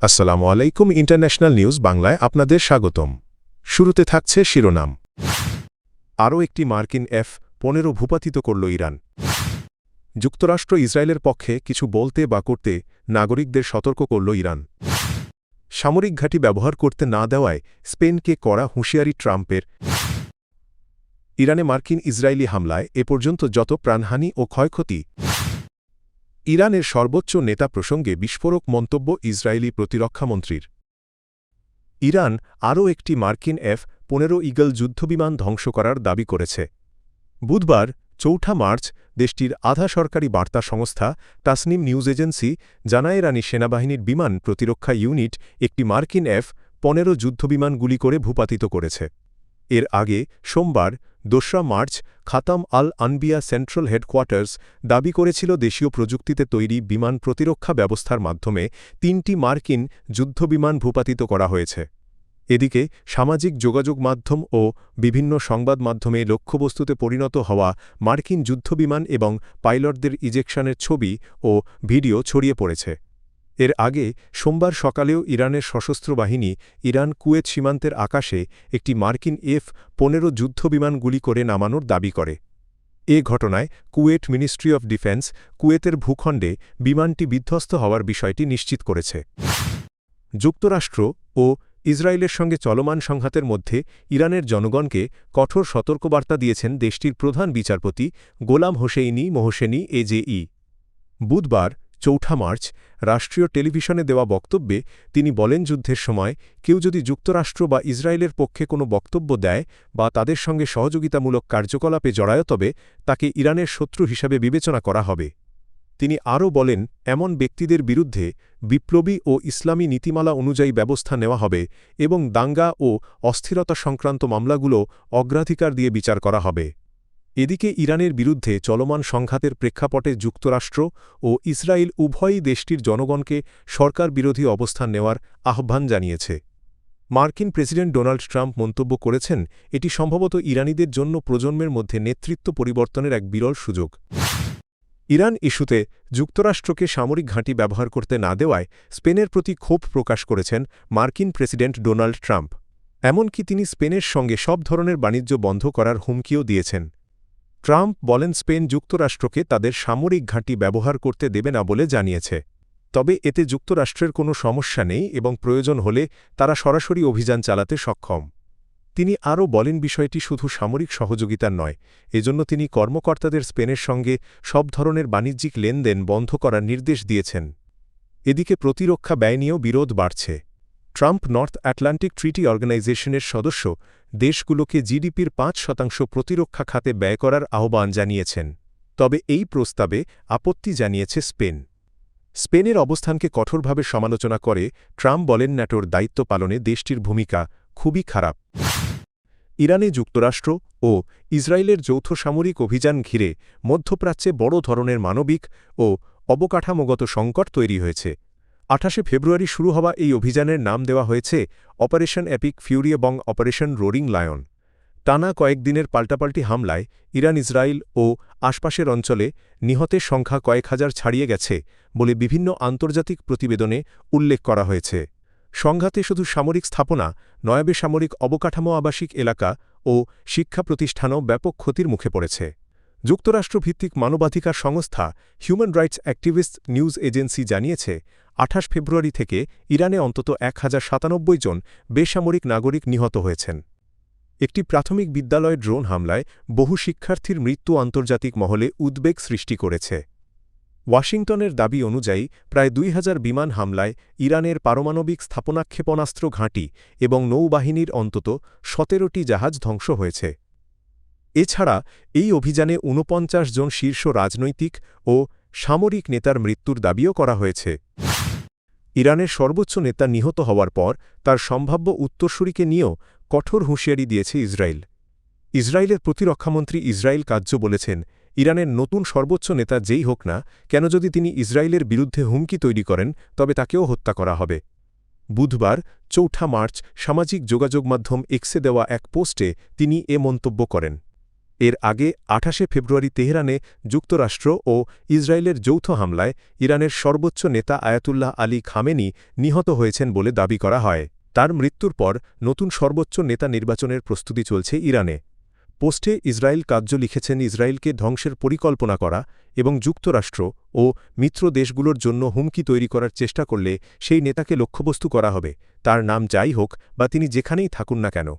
আসসালামু আলাইকুম international news বাংলায় আপনাদের স্বাগতম। শুরুতে থাকছে শিরোনাম। আরও একটি মার্কিন F-15 ভূপাতিত করল ইরান। যুক্তরাষ্ট্র ইসরায়েলের পক্ষে কিছু বলতে বা করতে নাগরিকদের সতর্ক করল ইরান। সামরিক ঘাঁটি ব্যবহার করতে না দেওয়ায় স্পেনকে কড়া হুঁশিয়ারি ট্রাম্পের। ইরানে মার্কিন ইসরায়েলি হামলায় এ পর্যন্ত যত প্রাণহানি ও ক্ষয়ক্ষতি। ইরানের সর্বোচ্চ নেতা প্রসঙ্গে বিস্ফোরক মন্তব্য ইসরায়েলি প্রতিরক্ষামন্ত্রীর। ইরান আরও একটি মার্কিন F-15 ঈগল যুদ্ধবিমান ধ্বংস করার দাবি করেছে। বুধবার ৪ মার্চ দেশটির আধা সরকারি বার্তা সংস্থা তাসনিম নিউজ এজেন্সি জানায় ইরানি সেনাবাহিনীর বিমান প্রতিরক্ষা ইউনিট একটি মার্কিন F-15 যুদ্ধবিমান গুলি করে ভূপাতিত করেছে। এর আগে সোমবার ২রা মার্চ খাতাম আল আনবিয়া সেন্ট্রাল হেডকোয়ার্টার্স দাবি করেছিল দেশীয় প্রযুক্তিতে তৈরি বিমান প্রতিরক্ষা ব্যবস্থার মাধ্যমে ৩টি মার্কিন যুদ্ধবিমান ভূপাতিত করা হয়েছে। এদিকে সামাজিক যোগাযোগ মাধ্যম ও বিভিন্ন সংবাদ মাধ্যমে লক্ষ্যবস্তুতে পরিণত হওয়া মার্কিন যুদ্ধবিমান এবং পাইলটদের ইজেকশনের ছবি ও ভিডিও ছড়িয়ে পড়েছে। এর আগে সোমবার সকালেও ইরানের সশস্ত্র বাহিনী ইরান কুয়েত সীমান্তের আকাশে একটি মার্কিন F-15 যুদ্ধবিমান গুলি করে নামানোর দাবি করে। এ ঘটনায় কুয়েট মিনিস্ট্রি অফ ডিফেন্স কুয়েতের ভূখণ্ডে বিমানটি বিধ্বস্ত হওয়ার বিষয়টি নিশ্চিত করেছে। যুক্তরাষ্ট্র ও ইসরায়েলের সঙ্গে চলমান সংঘাতের মধ্যে ইরানের জনগণকে কঠোর সতর্কবার্তা দিয়েছেন দেশটির প্রধান বিচারপতি গোলাম হোসেইনি মোহসেনি এজেই। বুধবার ৪ মার্চ রাষ্ট্রীয় টেলিভিশনে দেওয়া বক্তব্যে তিনি বলেন, যুদ্ধের সময় কেউ যদি যুক্তরাষ্ট্র বা ইসরায়েলের পক্ষে কোনো বক্তব্য দেয় বা তাদের সঙ্গে সহযোগিতামূলক কার্যকলাপে জড়ায় তবে তাকে ইরানের শত্রু হিসাবে বিবেচনা করা হবে। তিনি আরও বলেন, এমন ব্যক্তিদের বিরুদ্ধে বিপ্লবী ও ইসলামী নীতিমালা অনুযায়ী ব্যবস্থা নেওয়া হবে এবং দাঙ্গা ও অস্থিরতা সংক্রান্ত মামলাগুলো অগ্রাধিকার দিয়ে বিচার করা হবে। এদিকে ইরানের বিরুদ্ধে চলমান সংঘাতের প্রেক্ষাপটে যুক্তরাষ্ট্র ও ইসরায়েল উভয়ই দেশটির জনগণকে সরকার বিরোধী অবস্থান নেওয়ার আহ্বান জানিয়েছে। মার্কিন প্রেসিডেন্ট ডোনাল্ড ট্রাম্প মন্তব্য করেছেন, এটি সম্ভবত ইরানিদের জন্য প্রজন্মের মধ্যে নেতৃত্ব পরিবর্তনের এক বিরল সুযোগ। ইরান ইস্যুতে যুক্তরাষ্ট্রকে সামরিক ঘাঁটি ব্যবহার করতে না দেওয়ায় স্পেনের প্রতি ক্ষোভ প্রকাশ করেছেন মার্কিন প্রেসিডেন্ট ডোনাল্ড ট্রাম্প। এমনকি তিনি স্পেনের সঙ্গে সব ধরনের বাণিজ্য বন্ধ করার হুমকিও দিয়েছেন। ট্রাম্প বলেন, স্পেন যুক্তরাষ্ট্রকে তাদের সামরিক ঘাঁটি ব্যবহার করতে দেবে না বলে জানিয়েছে। তবে এতে যুক্তরাষ্ট্রের কোনো সমস্যা নেই এবং প্রয়োজন হলে তারা সরাসরি অভিযান চালাতে সক্ষম। তিনি আরও বলেন, বিষয়টি শুধু সামরিক সহযোগিতার নয়, এজন্য তিনি কর্মকর্তাদের স্পেনের সঙ্গে সব ধরনের বাণিজ্যিক লেনদেন বন্ধ করার নির্দেশ দিয়েছেন। এদিকে প্রতিরক্ষা ব্যয় নিয়েও বিরোধ বাড়ছে। ট্রাম্প নর্থ আটলান্টিক ট্রিটি অর্গানাইজেশনের সদস্য দেশগুলোকে জিডিপির ৫% প্রতিরক্ষা খাতে ব্যয় করার আহ্বান জানিয়েছেন। তবে এই প্রস্তাবে আপত্তি জানিয়েছে স্পেন। স্পেনের অবস্থানকে কঠোরভাবে সমালোচনা করে ট্রাম্প বলেন, ন্যাটোর দায়িত্ব পালনে দেশটির ভূমিকা খুবই খারাপ। ইরানে যুক্তরাষ্ট্র ও ইসরায়েলের যৌথ সামরিক অভিযান ঘিরে মধ্যপ্রাচ্যে বড় ধরনের মানবিক ও অবকাঠামোগত সংকট তৈরি হয়েছে। ২৮ ফেব্রুয়ারি শুরু হওয়া এই অভিযানের নাম দেওয়া হয়েছে অপারেশন এপিক ফিউরি এবং অপারেশন রোরিং লায়ন। টানা কয়েকদিনের পাল্টাপাল্টি হামলায় ইরান ইসরায়েল ও আশপাশের অঞ্চলে নিহতের সংখ্যা কয়েক হাজার ছাড়িয়ে গেছে বলে বিভিন্ন আন্তর্জাতিক প্রতিবেদনে উল্লেখ করা হয়েছে। সংঘাতে শুধু সামরিক স্থাপনা নয়, বেসামরিক অবকাঠামো, আবাসিক এলাকা ও শিক্ষা প্রতিষ্ঠানও ব্যাপক ক্ষতির মুখে পড়েছে। যুক্তরাষ্ট্রভিত্তিক মানবাধিকার সংস্থা human rights activist news agency জানিয়েছে, ২৮ ফেব্রুয়ারি থেকে ইরানে অন্তত ১,০৯৭ জন বেসামরিক নাগরিক নিহত হয়েছেন। একটি প্রাথমিক বিদ্যালয়ে ড্রোন হামলায় বহু শিক্ষার্থীর মৃত্যু আন্তর্জাতিক মহলে উদ্বেগ সৃষ্টি করেছে। ওয়াশিংটনের দাবি অনুযায়ী প্রায় ২,০০০ বিমান হামলায় ইরানের পারমাণবিক স্থাপনা, ক্ষেপণাস্ত্র ঘাঁটি এবং নৌবাহিনীর অন্তত ১৭টি জাহাজ ধ্বংস হয়েছে। এছাড়া এই অভিযানে ৪৯ জন শীর্ষ রাজনৈতিক ও সামরিক নেতার মৃত্যুর দাবিও করা হয়েছে। ইরানের সর্বোচ্চ নেতা নিহত হওয়ার পর তার সম্ভাব্য উত্তরসূরিকে নিয়েও কঠোর হুঁশিয়ারি দিয়েছে ইসরায়েল। ইসরায়েলের প্রতিরক্ষামন্ত্রী ইসরায়েল কাজ্জ বলেছেন, ইরানের নতুন সর্বোচ্চ নেতা যেই হোক না কেন, যদি তিনি ইসরায়েলের বিরুদ্ধে হুমকি তৈরি করেন তবে তাকেও হত্যা করা হবে। বুধবার ৪ মার্চ সামাজিক যোগাযোগ মাধ্যম এক্সে দেওয়া এক পোস্টে তিনি এ মন্তব্য করেন। এর আগে ২৮ ফেব্রুয়ারি তেহরানে যুক্তরাষ্ট্র ও ইসরায়েলের যৌথ হামলায় ইরানের সর্বোচ্চ নেতা আয়াতুল্লাহ আলী খামেনি নিহত হয়েছেন বলে দাবি করা হয়। তার মৃত্যুর পর নতুন সর্বোচ্চ নেতা নির্বাচনের প্রস্তুতি চলছে ইরানে। পোস্টে ইসরায়েল কার্য লিখেছেন, ইসরায়েলকে ধ্বংসের পরিকল্পনা করা এবং যুক্তরাষ্ট্র ও মিত্র দেশগুলোর জন্য হুমকি তৈরি করার চেষ্টা করলে সেই নেতাকে লক্ষ্যবস্তু করা হবে, তার নাম যাই হোক বা তিনি যেখানেই থাকুন না কেন।